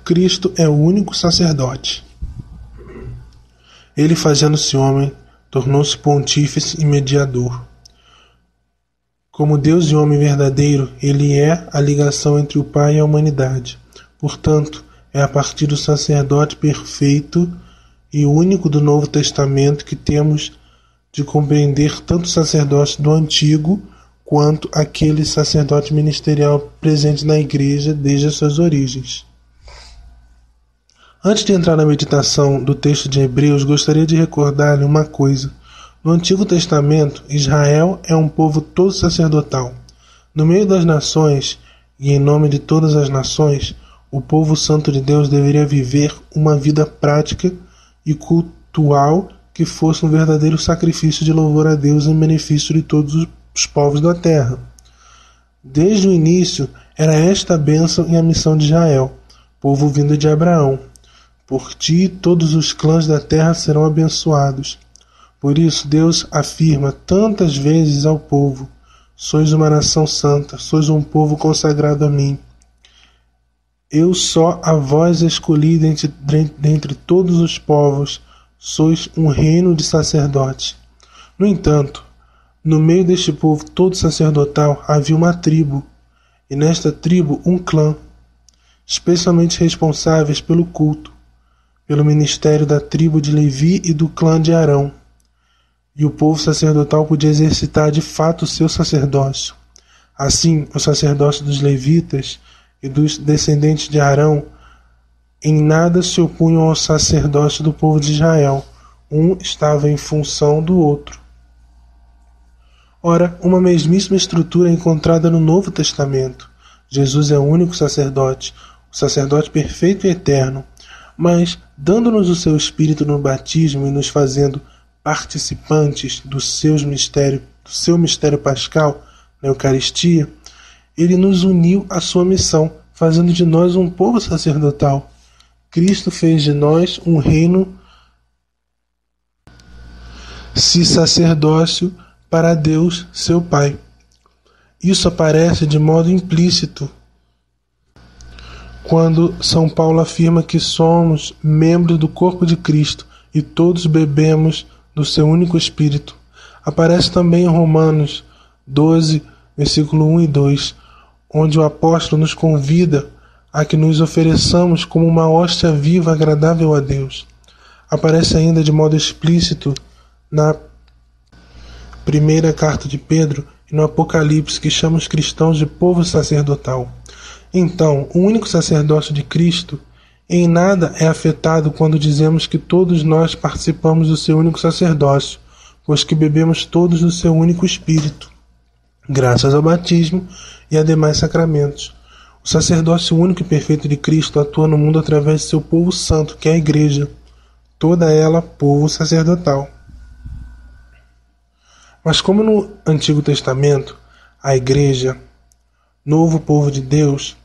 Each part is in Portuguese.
Cristo é o único sacerdote. Ele, fazendo-se homem, tornou-se pontífice e mediador. Como Deus e homem verdadeiro, ele é a ligação entre o Pai e a humanidade. Portanto, é a partir do sacerdote perfeito e único do Novo Testamento que temos de compreender tanto o sacerdócio do Antigo quanto aquele sacerdote ministerial presente na Igreja desde as suas origens. Antes de entrar na meditação do texto de Hebreus, gostaria de recordar-lhe uma coisa. No Antigo Testamento, Israel é um povo todo sacerdotal. No meio das nações, e em nome de todas as nações, o povo santo de Deus deveria viver uma vida prática e cultual que fosse um verdadeiro sacrifício de louvor a Deus em benefício de todos os povos da terra. Desde o início, era esta a bênção e a missão de Israel, povo vindo de Abraão. Por ti todos os clãs da terra serão abençoados. Por isso Deus afirma tantas vezes ao povo: sois uma nação santa, sois um povo consagrado a mim. Eu só a vós escolhi dentre todos os povos, sois um reino de sacerdotes. No entanto, no meio deste povo todo sacerdotal havia uma tribo, e nesta tribo um clã, especialmente responsáveis pelo culto, pelo ministério da tribo de Levi e do clã de Arão. E o povo sacerdotal podia exercitar de fato o seu sacerdócio. Assim, o sacerdócio dos levitas e dos descendentes de Arão em nada se opunham ao sacerdócio do povo de Israel. Um estava em função do outro. Ora, uma mesmíssima estrutura é encontrada no Novo Testamento. Jesus é o único sacerdote, o sacerdote perfeito e eterno, mas, dando-nos o seu Espírito no batismo e nos fazendo participantes do seu mistério pascal, na Eucaristia, ele nos uniu à sua missão, fazendo de nós um povo sacerdotal. Cristo fez de nós um reino sacerdócio para Deus, seu Pai. Isso aparece de modo implícito quando São Paulo afirma que somos membros do corpo de Cristo e todos bebemos do seu único Espírito. Aparece também em Romanos 12, versículo 1 e 2, onde o apóstolo nos convida a que nos ofereçamos como uma hóstia viva agradável a Deus. Aparece ainda de modo explícito na primeira carta de Pedro e no Apocalipse, que chama os cristãos de povo sacerdotal. Então, o único sacerdócio de Cristo em nada é afetado quando dizemos que todos nós participamos do seu único sacerdócio, pois que bebemos todos do seu único Espírito, graças ao batismo e a demais sacramentos. O sacerdócio único e perfeito de Cristo atua no mundo através de seu povo santo, que é a Igreja, toda ela povo sacerdotal. Mas como no Antigo Testamento, a Igreja, novo povo de Deus,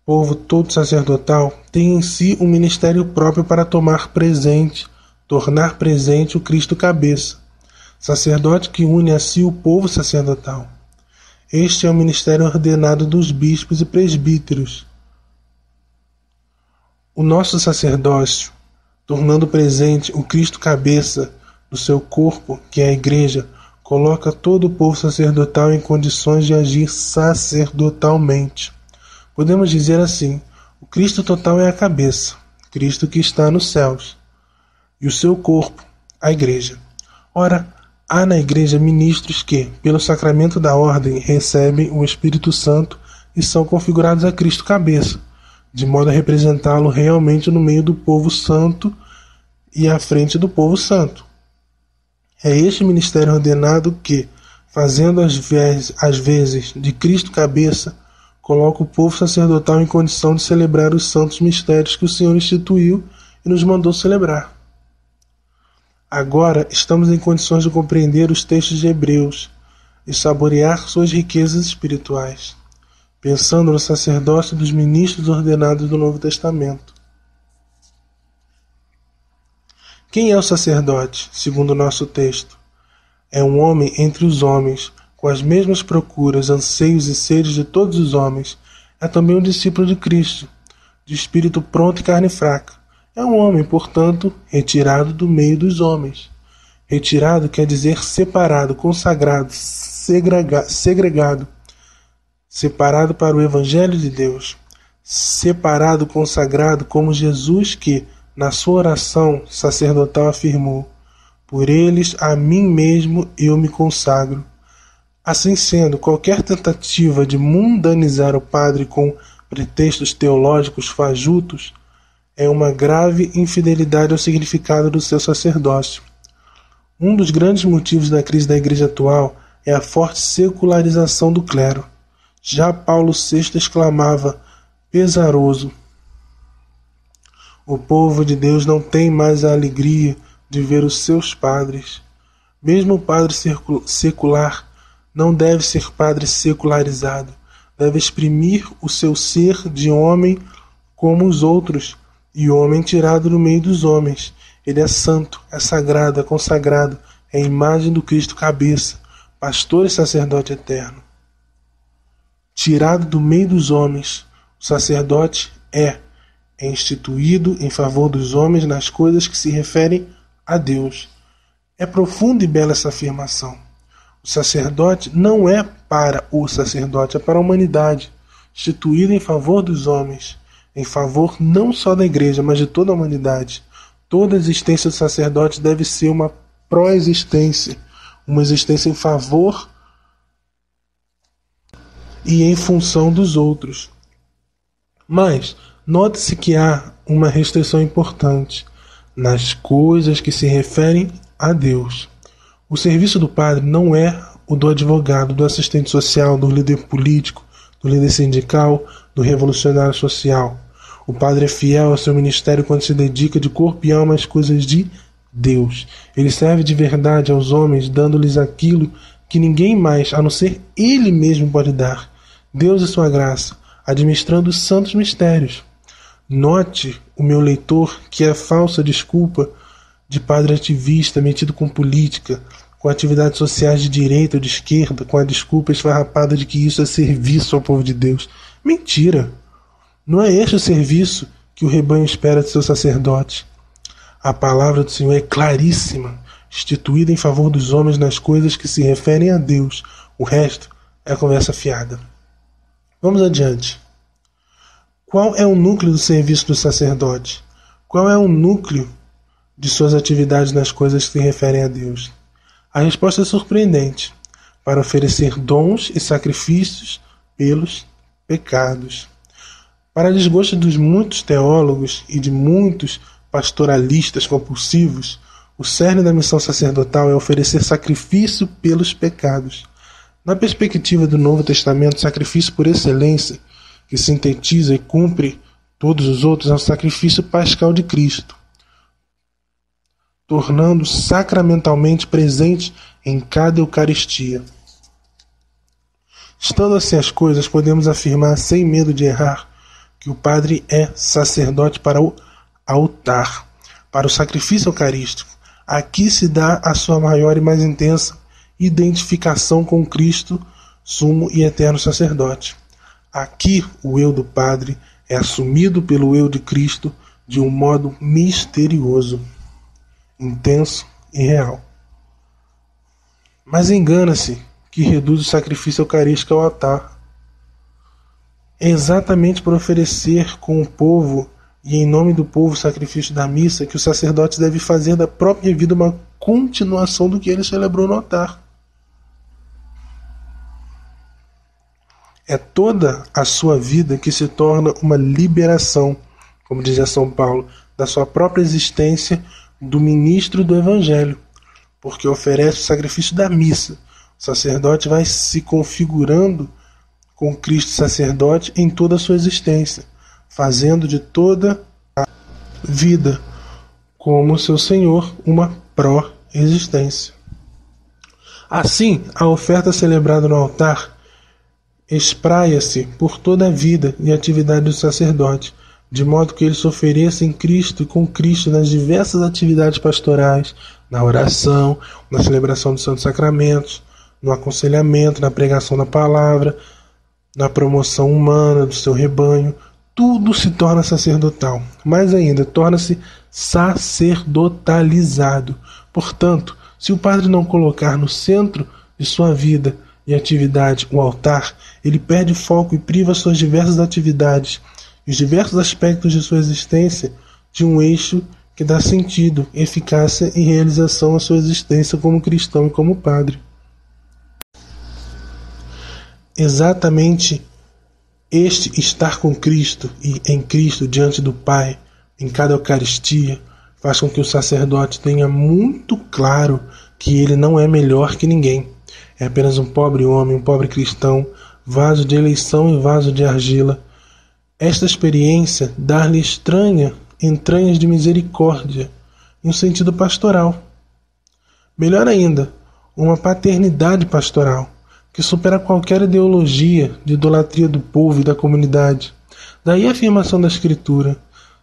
povo todo sacerdotal, tem em si um ministério próprio para tornar presente o Cristo cabeça, sacerdote que une a si o povo sacerdotal. Este é o ministério ordenado dos bispos e presbíteros. O nosso sacerdócio, tornando presente o Cristo cabeça do seu corpo, que é a Igreja, coloca todo o povo sacerdotal em condições de agir sacerdotalmente. Podemos dizer assim: o Cristo total é a cabeça, Cristo que está nos céus, e o seu corpo, a Igreja. Ora, há na Igreja ministros que, pelo sacramento da ordem, recebem o Espírito Santo e são configurados a Cristo cabeça, de modo a representá-lo realmente no meio do povo santo e à frente do povo santo. É este ministério ordenado que, fazendo às vezes de Cristo cabeça, coloca o povo sacerdotal em condição de celebrar os santos mistérios que o Senhor instituiu e nos mandou celebrar. Agora estamos em condições de compreender os textos de Hebreus e saborear suas riquezas espirituais, pensando no sacerdócio dos ministros ordenados do Novo Testamento. Quem é o sacerdote, segundo o nosso texto? É um homem entre os homens, com as mesmas procuras, anseios e sedes de todos os homens. É também um discípulo de Cristo, de espírito pronto e carne fraca. É um homem, portanto, retirado do meio dos homens. Retirado quer dizer separado, consagrado, segregado. Separado para o Evangelho de Deus. Separado, consagrado, como Jesus que, na sua oração sacerdotal, afirmou: por eles, a mim mesmo, eu me consagro. Assim sendo, qualquer tentativa de mundanizar o padre com pretextos teológicos fajutos é uma grave infidelidade ao significado do seu sacerdócio. Um dos grandes motivos da crise da Igreja atual é a forte secularização do clero. Já Paulo VI exclamava, pesaroso: o povo de Deus não tem mais a alegria de ver os seus padres. Mesmo o padre secular não deve ser padre secularizado. Deve exprimir o seu ser de homem como os outros, e homem tirado do meio dos homens. Ele é santo, é sagrado, é consagrado, é a imagem do Cristo cabeça, pastor e sacerdote eterno. Tirado do meio dos homens, o sacerdote é instituído em favor dos homens nas coisas que se referem a Deus. É profunda e bela essa afirmação. O sacerdote não é para o sacerdote, é para a humanidade, instituído em favor dos homens, em favor não só da igreja, mas de toda a humanidade. Toda a existência do sacerdote deve ser uma pró-existência, uma existência em favor e em função dos outros. Mas note-se que há uma restrição importante nas coisas que se referem a Deus. O serviço do padre não é o do advogado, do assistente social, do líder político, do líder sindical, do revolucionário social. O padre é fiel ao seu ministério quando se dedica de corpo e alma às coisas de Deus. Ele serve de verdade aos homens, dando-lhes aquilo que ninguém mais, a não ser Ele mesmo, pode dar. Deus e sua graça, administrando os santos mistérios. Note, o meu leitor, que a falsa desculpa de padre ativista metido com política, com atividades sociais de direita ou de esquerda, com a desculpa esfarrapada de que isso é serviço ao povo de Deus. Mentira! Não é este o serviço que o rebanho espera de seu sacerdote. A palavra do Senhor é claríssima, instituída em favor dos homens nas coisas que se referem a Deus. O resto é conversa fiada. Vamos adiante. Qual é o núcleo do serviço do sacerdote? Qual é o núcleo de suas atividades nas coisas que se referem a Deus? A resposta é surpreendente: para oferecer dons e sacrifícios pelos pecados. Para desgosto dos muitos teólogos e de muitos pastoralistas compulsivos, o cerne da missão sacerdotal é oferecer sacrifício pelos pecados. Na perspectiva do Novo Testamento, sacrifício por excelência, que sintetiza e cumpre todos os outros, é o sacrifício pascal de Cristo, tornando sacramentalmente presente em cada Eucaristia. Estando assim as coisas, podemos afirmar sem medo de errar que o padre é sacerdote para o altar, para o sacrifício eucarístico. Aqui se dá a sua maior e mais intensa identificação com Cristo, sumo e eterno sacerdote. Aqui o eu do padre é assumido pelo eu de Cristo de um modo misterioso, intenso e real. Mas engana-se que reduz o sacrifício eucarístico ao altar. É exatamente por oferecer com o povo e em nome do povo o sacrifício da missa que o sacerdote deve fazer da própria vida uma continuação do que ele celebrou no altar. É toda a sua vida que se torna uma liberação, como dizia São Paulo, da sua própria existência do ministro do Evangelho, porque oferece o sacrifício da missa. O sacerdote vai se configurando com Cristo sacerdote em toda a sua existência, fazendo de toda a vida como seu Senhor uma pró-existência. Assim, a oferta celebrada no altar espraia-se por toda a vida e atividade do sacerdote, de modo que ele se ofereça em Cristo e com Cristo nas diversas atividades pastorais, na oração, na celebração dos santos sacramentos, no aconselhamento, na pregação da palavra, na promoção humana do seu rebanho, tudo se torna sacerdotal. Mais ainda, torna-se sacerdotalizado. Portanto, se o padre não colocar no centro de sua vida e atividade o altar, ele perde foco e priva suas diversas atividades e os diversos aspectos de sua existência de um eixo que dá sentido, eficácia e realização à sua existência como cristão e como padre. Exatamente este estar com Cristo e em Cristo diante do Pai, em cada Eucaristia, faz com que o sacerdote tenha muito claro que ele não é melhor que ninguém. É apenas um pobre homem, um pobre cristão, vaso de eleição e vaso de argila. Esta experiência dá-lhe entranhas de misericórdia, em um sentido pastoral. Melhor ainda, uma paternidade pastoral, que supera qualquer ideologia de idolatria do povo e da comunidade. Daí a afirmação da Escritura: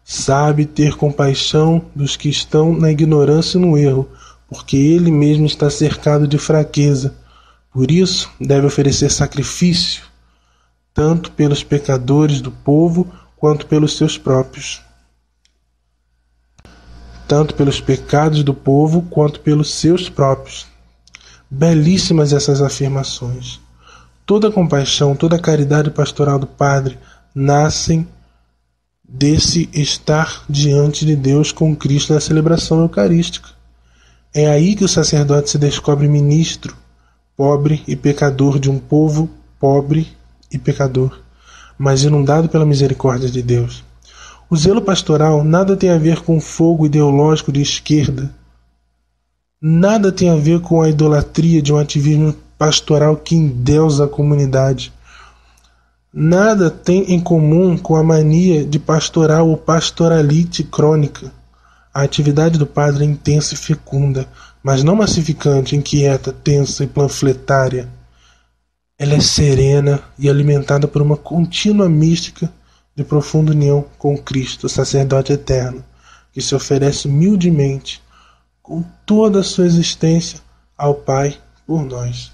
sabe ter compaixão dos que estão na ignorância e no erro, porque ele mesmo está cercado de fraqueza. Por isso, deve oferecer sacrifício, tanto pelos pecadores do povo, quanto pelos seus próprios. Tanto pelos pecados do povo, quanto pelos seus próprios. Belíssimas essas afirmações. Toda compaixão, toda caridade pastoral do Padre nascem desse estar diante de Deus com Cristo na celebração eucarística. É aí que o sacerdote se descobre ministro, pobre e pecador de um povo pobre e pecador, mas inundado pela misericórdia de Deus. O zelo pastoral nada tem a ver com o fogo ideológico de esquerda. Nada tem a ver com a idolatria de um ativismo pastoral que endeusa a comunidade. Nada tem em comum com a mania de pastoral ou pastoralite crônica. A atividade do padre é intensa e fecunda, mas não massificante, inquieta, tensa e panfletária. Ela é serena e alimentada por uma contínua mística de profunda união com Cristo, o sacerdote eterno, que se oferece humildemente, com toda a sua existência, ao Pai por nós.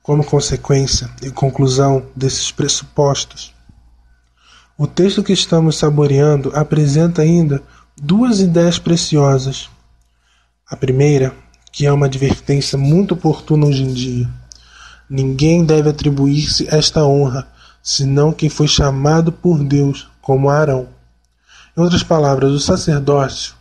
Como consequência e conclusão desses pressupostos, o texto que estamos saboreando apresenta ainda duas ideias preciosas. A primeira, que é uma advertência muito oportuna hoje em dia: ninguém deve atribuir-se esta honra, senão quem foi chamado por Deus, como Arão. Em outras palavras, o sacerdócio,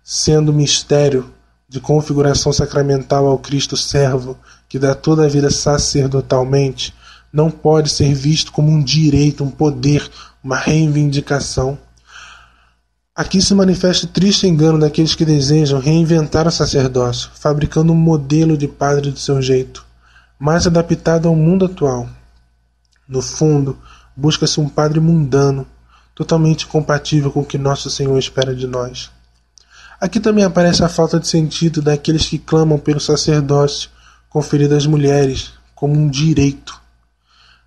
sendo mistério de configuração sacramental ao Cristo servo, que dá toda a vida sacerdotalmente, não pode ser visto como um direito, um poder, uma reivindicação. Aqui se manifesta o triste engano daqueles que desejam reinventar o sacerdócio, fabricando um modelo de padre do seu jeito, mais adaptado ao mundo atual. No fundo, busca-se um padre mundano, totalmente compatível com o que nosso Senhor espera de nós. Aqui também aparece a falta de sentido daqueles que clamam pelo sacerdócio conferido às mulheres como um direito.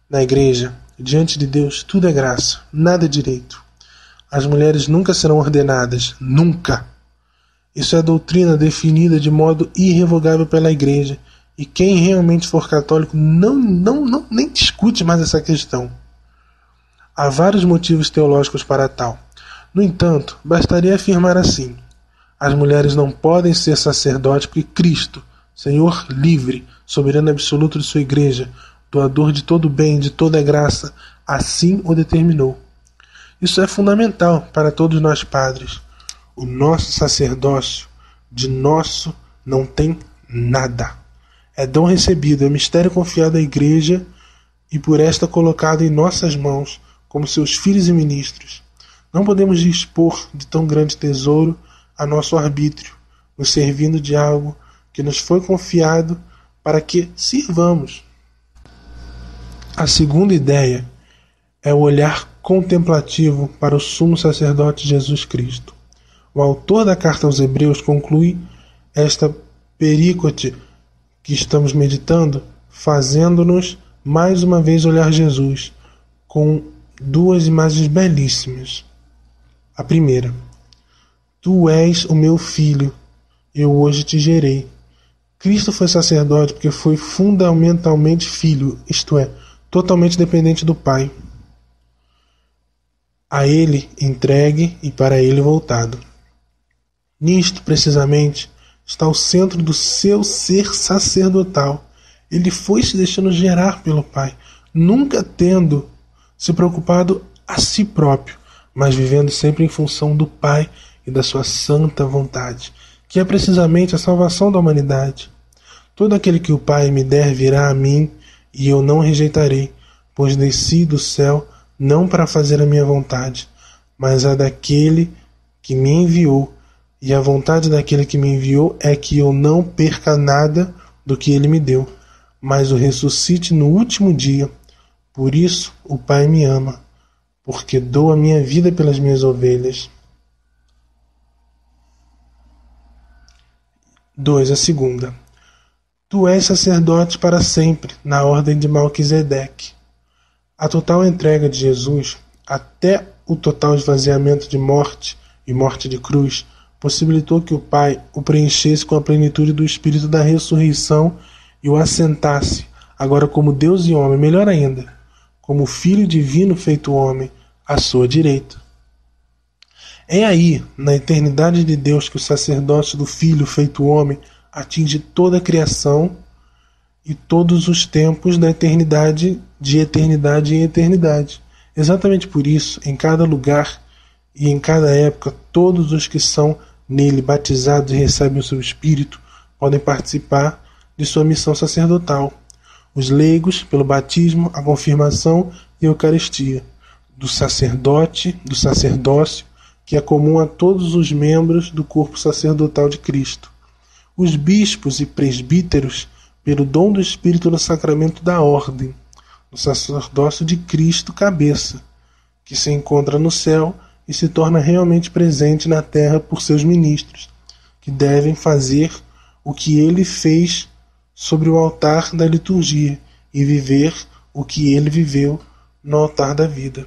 Na igreja, diante de Deus, tudo é graça, nada é direito. As mulheres nunca serão ordenadas, nunca. Isso é doutrina definida de modo irrevogável pela igreja, e quem realmente for católico nem discute mais essa questão. Há vários motivos teológicos para tal. No entanto, bastaria afirmar assim: as mulheres não podem ser sacerdotes porque Cristo, Senhor livre, soberano absoluto de sua igreja, doador de todo bem, de toda graça, assim o determinou. Isso é fundamental para todos nós padres. O nosso sacerdócio de nosso não tem nada. É dom recebido, é mistério confiado à igreja e por esta colocado em nossas mãos como seus filhos e ministros. Não podemos dispor de tão grande tesouro a nosso arbítrio, nos servindo de algo que nos foi confiado para que sirvamos. A segunda ideia é o olhar contemplativo para o sumo sacerdote Jesus Cristo. O autor da carta aos Hebreus conclui esta perícope que estamos meditando, fazendo-nos mais uma vez olhar Jesus, com duas imagens belíssimas. A primeira: tu és o meu filho, eu hoje te gerei. Cristo foi sacerdote porque foi fundamentalmente filho, isto é, totalmente dependente do Pai. a Ele entregue e para Ele voltado. Nisto, precisamente, está o centro do seu ser sacerdotal. Ele foi se deixando gerar pelo Pai, nunca tendo se preocupado a si próprio, mas vivendo sempre em função do Pai e da sua santa vontade, que é precisamente a salvação da humanidade. Todo aquele que o Pai me der virá a mim, e eu não rejeitarei, pois desci do céu não para fazer a minha vontade, mas a daquele que me enviou. E a vontade daquele que me enviou é que eu não perca nada do que ele me deu, mas o ressuscite no último dia. Por isso o Pai me ama, porque dou a minha vida pelas minhas ovelhas. 2. A segunda. Tu és sacerdote para sempre, na ordem de Melquisedeque. A total entrega de Jesus, até o total esvaziamento de morte e morte de cruz, possibilitou que o Pai o preenchesse com a plenitude do Espírito da ressurreição e o assentasse, agora como Deus e homem, melhor ainda, como Filho divino feito homem, à sua direita. É aí, na eternidade de Deus, que o sacerdócio do Filho feito homem atinge toda a criação e todos os tempos da eternidade, de eternidade em eternidade. Exatamente por isso, em cada lugar e em cada época, todos os que são nele batizados e recebem o seu Espírito podem participar de sua missão sacerdotal. Os leigos, pelo batismo, a confirmação e a Eucaristia, do sacerdócio, que é comum a todos os membros do corpo sacerdotal de Cristo. Os bispos e presbíteros, pelo dom do Espírito no sacramento da ordem, no sacerdócio de Cristo cabeça, que se encontra no céu e se torna realmente presente na terra por seus ministros, que devem fazer o que ele fez sobre o altar da liturgia e viver o que ele viveu no altar da vida.